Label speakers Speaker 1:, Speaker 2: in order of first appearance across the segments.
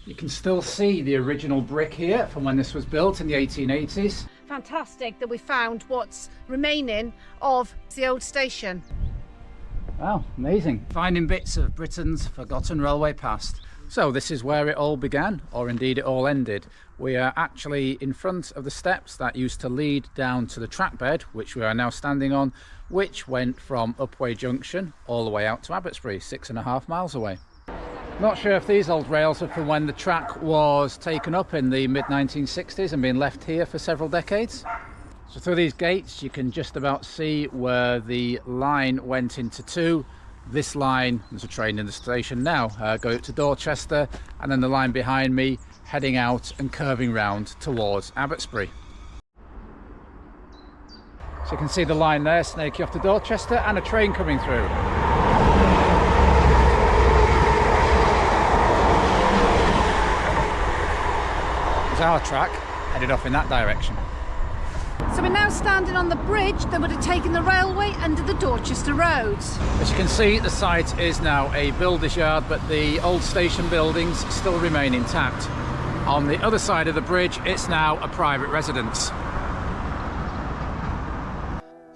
Speaker 1: You can still see the original brick here from when this was built in the 1880s.
Speaker 2: Fantastic that we found what's remaining of the old station.
Speaker 1: Wow, amazing. Finding bits of Britain's forgotten railway past. So this is where it all began, or indeed it all ended. We are actually in front of the steps that used to lead down to the track bed, which we are now standing on, which went from Upwey Junction all the way out to Abbotsbury, 6.5 miles away. Not sure if these old rails are from when the track was taken up in the mid-1960s and been left here for several decades. So through these gates you can just about see where the line went into two. This line, there's a train in the station now, going up to Dorchester, and then the line behind me heading out and curving round towards Abbotsbury. So you can see the line there snaking off to Dorchester and a train coming through. Our track headed off in that direction.
Speaker 2: So we're now standing on the bridge that would have taken the railway under the Dorchester roads.
Speaker 1: As you can see, the site is now a builder's yard, but the old station buildings still remain intact. On the other side of the bridge, it's now a private residence.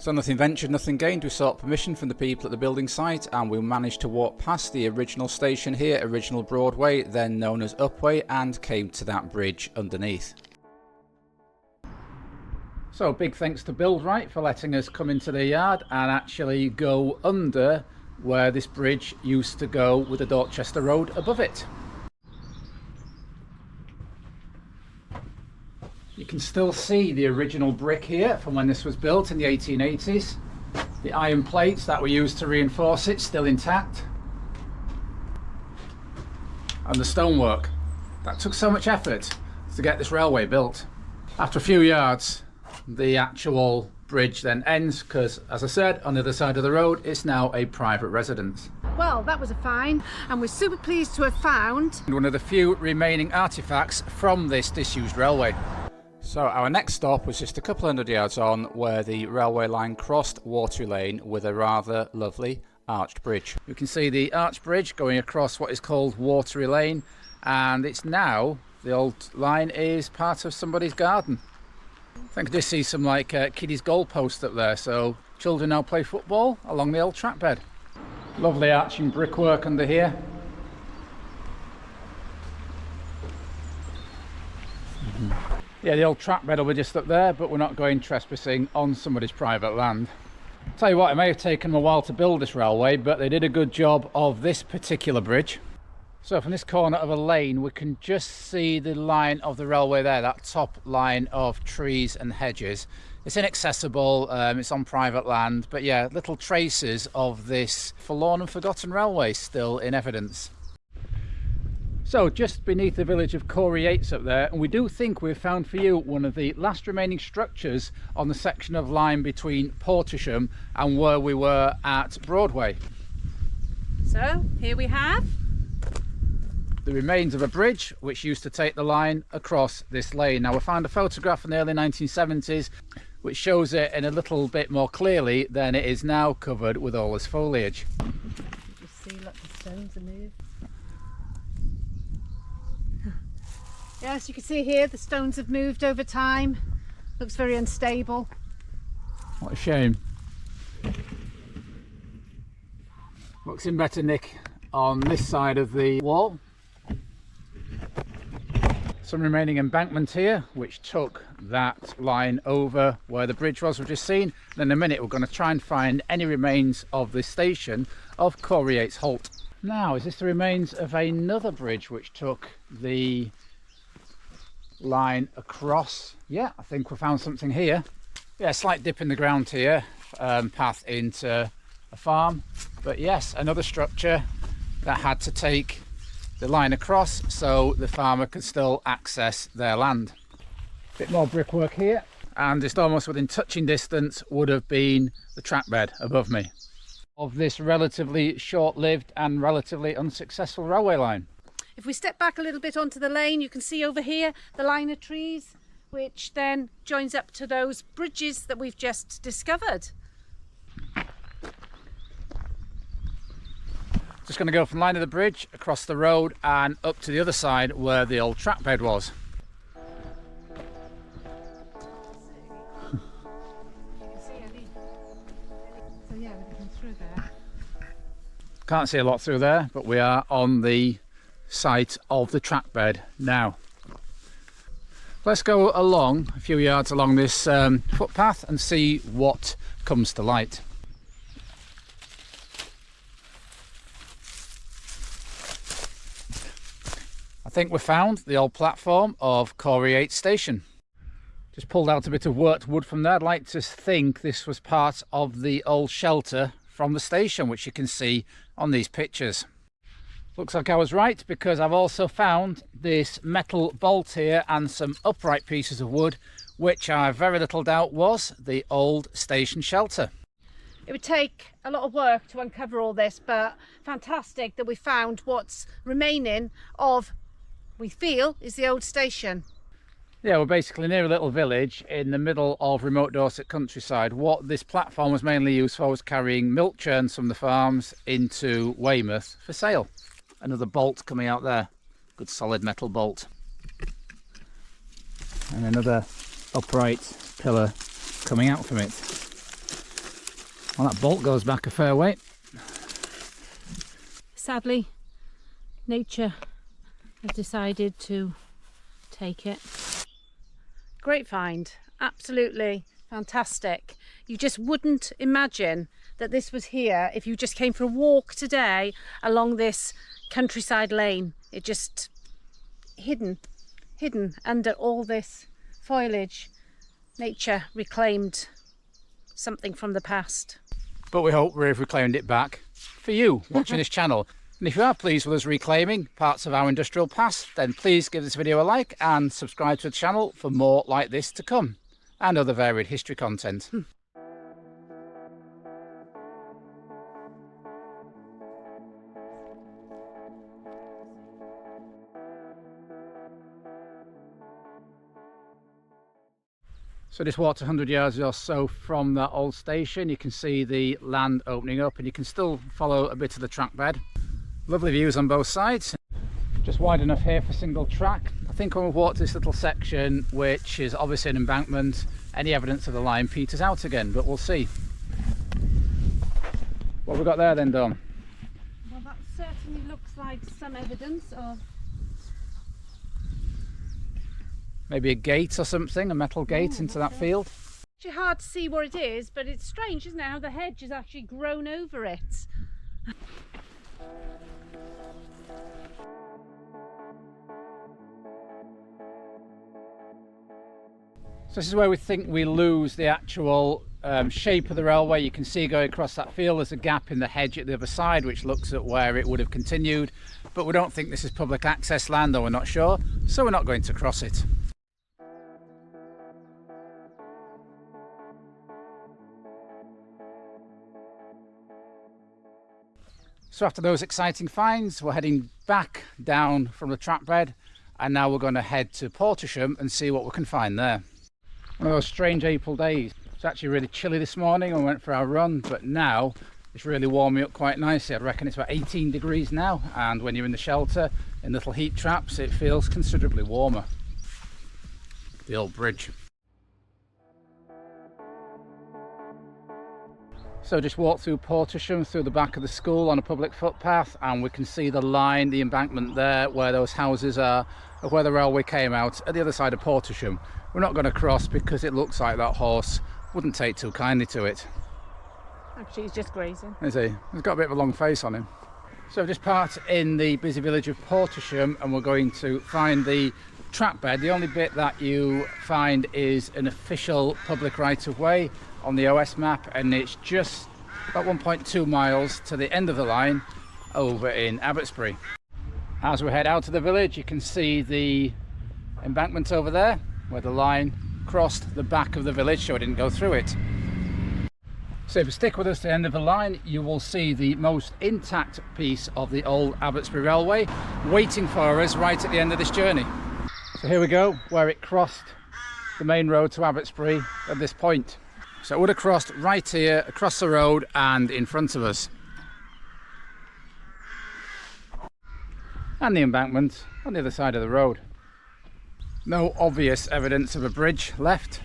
Speaker 1: So nothing ventured, nothing gained. We sought permission from the people at the building site and we managed to walk past the original station here, original Broadway, then known as Upwey, and came to that bridge underneath. So big thanks to Buildright for letting us come into the yard and actually go under where this bridge used to go with the Dorchester Road above it. You can still see the original brick here from when this was built in the 1880s. The iron plates that were used to reinforce it still intact. And the stonework. That took so much effort to get this railway built. After a few yards, the actual bridge then ends because, as I said, on the other side of the road, it's now a private residence.
Speaker 2: Well, that was a find, and we're super pleased to have found
Speaker 1: one of the few remaining artefacts from this disused railway. So our next stop was just a couple hundred yards on, where the railway line crossed Waterloo Lane with a rather lovely arched bridge. You can see the arched bridge going across what is called Waterloo Lane, and it's now, the old line is part of somebody's garden. I think I just see some like kiddies goalposts up there, so children now play football along the old track bed. Lovely arching brickwork under here. Yeah, the old track bed will be just up there, but we're not going trespassing on somebody's private land. Tell you what, it may have taken them a while to build this railway, but they did a good job of this particular bridge. So from this corner of a lane, we can just see the line of the railway there, that top line of trees and hedges. It's inaccessible, it's on private land, but yeah, little traces of this forlorn and forgotten railway still in evidence. So just beneath the village of Coryates up there, and we do think we've found for you one of the last remaining structures on the section of line between Portesham and where we were at Broadway.
Speaker 2: So here we have
Speaker 1: the remains of a bridge which used to take the line across this lane. Now we found a photograph in the early 1970s which shows it in a little bit more clearly than it is now, covered with all this foliage.
Speaker 2: You see, look, the stones are moved. Yes, you can see here the stones have moved over time. Looks very unstable.
Speaker 1: What a shame. Looks in better nick on this side of the wall. Some remaining embankment here which took that line over where the bridge was we've just seen. And in a minute we're going to try and find any remains of this station of Coryates Halt. Now, is this the remains of another bridge which took the line across? Yeah, I think we found something here. Yeah, a slight dip in the ground here, path into a farm, but yes, another structure that had to take the line across so the farmer could still access their land. Bit more brickwork here, and just almost within touching distance would have been the track bed above me of this relatively short-lived and relatively unsuccessful railway line.
Speaker 2: If we step back a little bit onto the lane, you can see over here the line of trees, which then joins up to those bridges that we've just discovered.
Speaker 1: Just going to go from the line of the bridge across the road and up to the other side where the old track bed was. Can't see a lot through there, but we are on the site of the track bed now. Let's go along a few yards along this footpath and see what comes to light. I think we found the old platform of Coryates Station. Just pulled out a bit of worked wood from there. I'd like to think this was part of the old shelter from the station, which you can see on these pictures. Looks like I was right, because I've also found this metal bolt here and some upright pieces of wood, which I have very little doubt was the old station shelter.
Speaker 2: It would take a lot of work to uncover all this, but fantastic that we found what's remaining of, we feel, is the old station.
Speaker 1: Yeah, we're basically near a little village in the middle of remote Dorset countryside. What this platform was mainly used for was carrying milk churns from the farms into Weymouth for sale. Another bolt coming out there, good solid metal bolt. And another upright pillar coming out from it. Well, that bolt goes back a fair way.
Speaker 2: Sadly, nature has decided to take it. Great find, absolutely fantastic. You just wouldn't imagine that this was here if you just came for a walk today along this countryside lane. It just hidden under all this foliage. Nature reclaimed something from the past.
Speaker 1: But we hope we've reclaimed it back for you watching this channel. And if you are pleased with us reclaiming parts of our industrial past, then please give this video a like and subscribe to the channel for more like this to come, and other varied history content. So just walked 100 yards or so from that old station. You can see the land opening up, and you can still follow a bit of the track bed. Lovely views on both sides. Just wide enough here for single track. I think when we've walked this little section, which is obviously an embankment, any evidence of the line peters out again, but we'll see. What have we got there then, Dawn?
Speaker 2: Well, that certainly looks like some evidence of...
Speaker 1: Maybe a gate or something, a metal gate into that field.
Speaker 2: It's actually hard to see what it is, but it's strange, isn't it, how the hedge has actually grown over it.
Speaker 1: So this is where we think we lose the actual shape of the railway. You can see going across that field there's a gap in the hedge at the other side which looks at where it would have continued, but we don't think this is public access land, or we're not sure, so we're not going to cross it. So after those exciting finds, we're heading back down from the track bed, and now we're going to head to Portesham and see what we can find there. One of those strange April days. It's actually really chilly this morning when we went for our run, but now it's really warming up quite nicely. I reckon it's about 18 degrees now, and when you're in the shelter in little heat traps it feels considerably warmer. The old bridge. So just walk through Portesham, through the back of the school on a public footpath, and we can see the line, the embankment there where those houses are, of where the railway came out at the other side of Portesham. We're not going to cross because it looks like that horse wouldn't take too kindly to it.
Speaker 2: Actually, he's just grazing.
Speaker 1: Is he? He's got a bit of a long face on him. So just parked in the busy village of Portesham, and we're going to find the track bed. The only bit that you find is an official public right-of-way on the OS map, and it's just about 1.2 miles to the end of the line over in Abbotsbury. As we head out of the village, you can see the embankment over there where the line crossed the back of the village, so it didn't go through it. So if you stick with us to the end of the line, you will see the most intact piece of the old Abbotsbury Railway waiting for us right at the end of this journey. So here we go, where it crossed the main road to Abbotsbury at this point. So it would have crossed right here, across the road and in front of us. and the embankment on the other side of the road. No obvious evidence of a bridge left,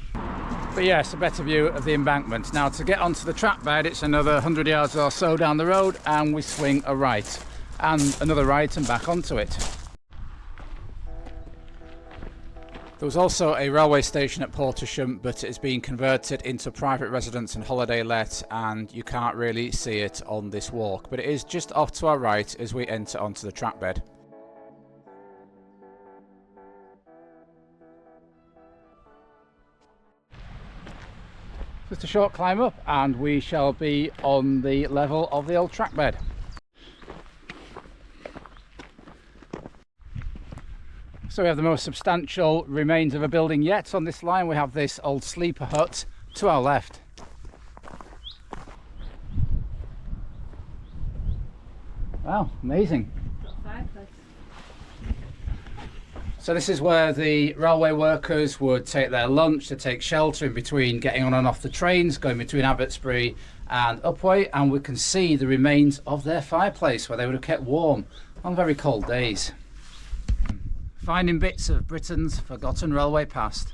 Speaker 1: but yes, a better view of the embankment. Now to get onto the track bed, it's another 100 yards or so down the road, and we swing a right and another right and back onto it. There was also a railway station at Portesham, but it is being converted into private residence and holiday let, and you can't really see it on this walk, but it is just off to our right as we enter onto the track bed. Just a short climb up and we shall be on the level of the old track bed. So we have the most substantial remains of a building yet on this line. We have this old sleeper hut to our left. Wow, amazing. So this is where the railway workers would take their lunch, to take shelter in between getting on and off the trains, going between Abbotsbury and Upwey, and we can see the remains of their fireplace where they would have kept warm on very cold days. Finding bits of Britain's forgotten railway past.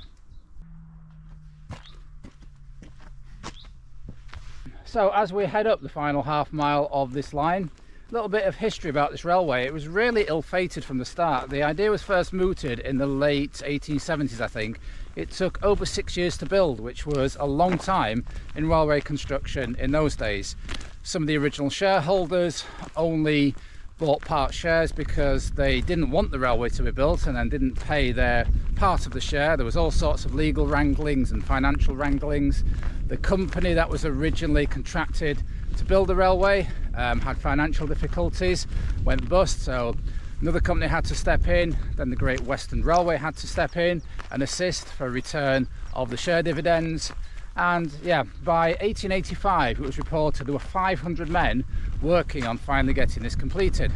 Speaker 1: So as we head up the final half mile of this line, a little bit of history about this railway. It was really ill-fated from the start. The idea was first mooted in the late 1870s, I think. It took over 6 years to build, which was a long time in railway construction in those days. Some of the original shareholders only bought part shares because they didn't want the railway to be built and then didn't pay their part of the share. There was all sorts of legal wranglings and financial wranglings. The company that was originally contracted to build the railway had financial difficulties, went bust, so another company had to step in. Then the Great Western Railway had to step in and assist for return of the share dividends. And yeah, by 1885 it was reported there were 500 men working on finally getting this completed.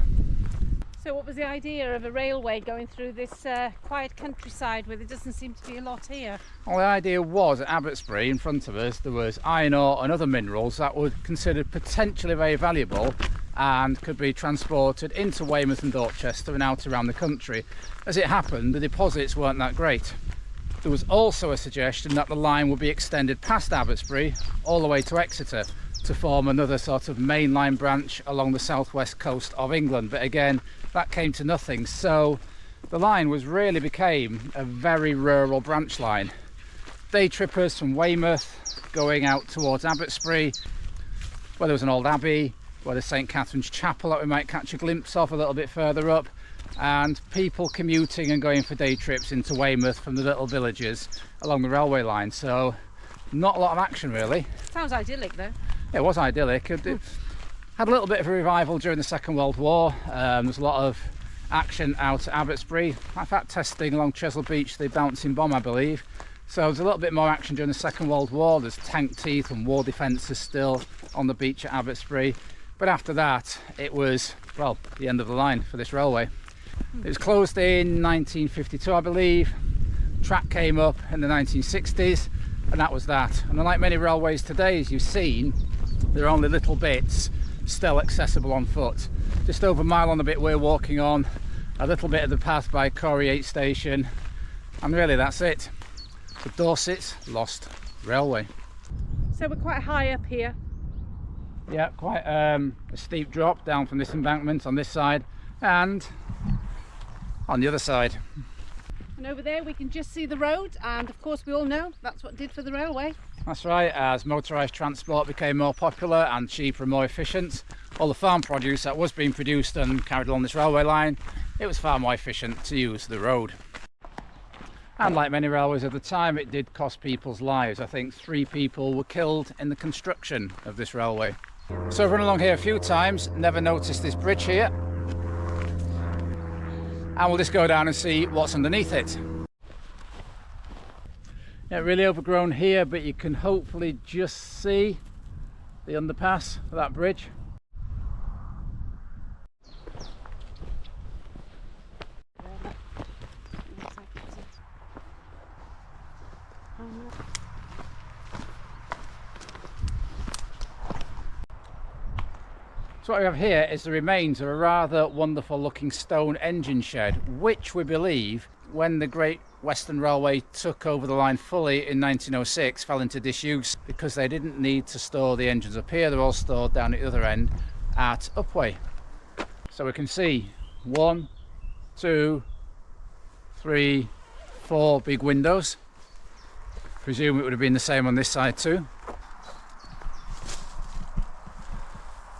Speaker 2: So what was the idea of a railway going through this quiet countryside where there doesn't seem to be a lot here?
Speaker 1: Well, the idea was at Abbotsbury, in front of us, there was iron ore and other minerals that were considered potentially very valuable and could be transported into Weymouth and Dorchester and out around the country. As it happened, the deposits weren't that great. There was also a suggestion that the line would be extended past Abbotsbury all the way to Exeter to form another sort of mainline branch along the southwest coast of England, but again that came to nothing. So the line really became a very rural branch line. Day trippers from Weymouth going out towards Abbotsbury, where there was an old abbey, where there's St Catherine's Chapel that we might catch a glimpse of a little bit further up, and people commuting and going for day trips into Weymouth from the little villages along the railway line. So not a lot of action really.
Speaker 2: Sounds idyllic though.
Speaker 1: It was idyllic. It had a little bit of a revival during the Second World War. There's a lot of action out at Abbotsbury. In fact, testing along Chesil Beach, the bouncing bomb, I believe. So there's a little bit more action during the Second World War. There's tank teeth and war defences still on the beach at Abbotsbury. But after that, it was, well, the end of the line for this railway. It was closed in 1952, I believe. Track came up in the 1960s, and that was that. And unlike many railways today, as you've seen, there are only little bits still accessible on foot. Just over a mile on the bit we're walking on, a little bit of the path by Coryates Station, and really that's it. The Dorset's Lost Railway.
Speaker 2: So we're quite high up here.
Speaker 1: Yeah, quite a steep drop down from this embankment on this side and on the other side.
Speaker 2: And over there we can just see the road, and of course we all know that's what did for the railway.
Speaker 1: That's right, as motorised transport became more popular and cheaper and more efficient, all the farm produce that was being produced and carried along this railway line, it was far more efficient to use the road. And like many railways at the time, it did cost people's lives. I think 3 people were killed in the construction of this railway. So I've run along here a few times, never noticed this bridge here. And we'll just go down and see what's underneath it. Yeah, really overgrown here, but you can hopefully just see the underpass for that bridge. So what we have here is the remains of a rather wonderful looking stone engine shed, which we believe, when the Great Western Railway took over the line fully in 1906, fell into disuse because they didn't need to store the engines up here. They're all stored down at the other end at Upwey. So we can see 1, 2, 3, 4 big windows. Presume it would have been the same on this side too.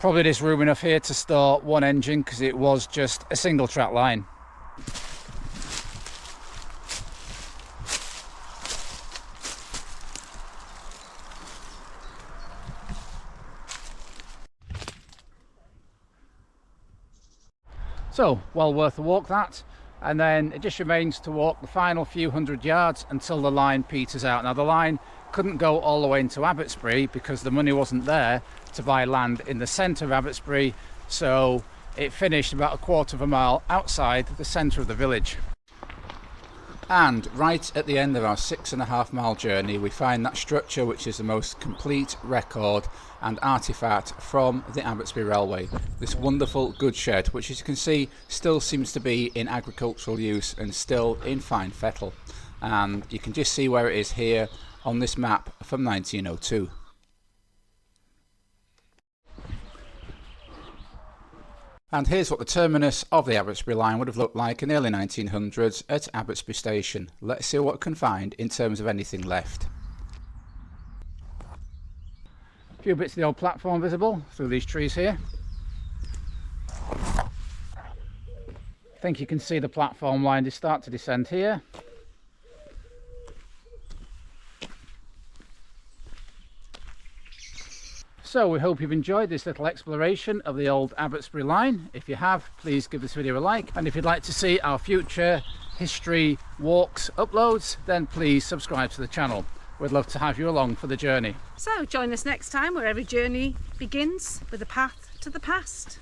Speaker 1: Probably there's room enough here to store one engine because it was just a single track line. So, well worth a walk that, and then it just remains to walk the final few hundred yards until the line peters out. Now the line couldn't go all the way into Abbotsbury because the money wasn't there to buy land in the centre of Abbotsbury, so it finished about a quarter of a mile outside the centre of the village. And right at the end of our 6.5 mile journey, we find that structure which is the most complete record and artefact from the Abbotsbury Railway. This wonderful goods shed, which as you can see still seems to be in agricultural use and still in fine fettle. And you can just see where it is here on this map from 1902. And here's what the terminus of the Abbotsbury line would have looked like in the early 1900s at Abbotsbury Station. Let's see what we can find in terms of anything left. A few bits of the old platform visible through these trees here. I think you can see the platform line to start to descend here. So we hope you've enjoyed this little exploration of the old Abbotsbury line. If you have, please give this video a like, and if you'd like to see our future history walks uploads, then please subscribe to the channel. We'd love to have you along for the journey.
Speaker 2: So join us next time where every journey begins with a path to the past.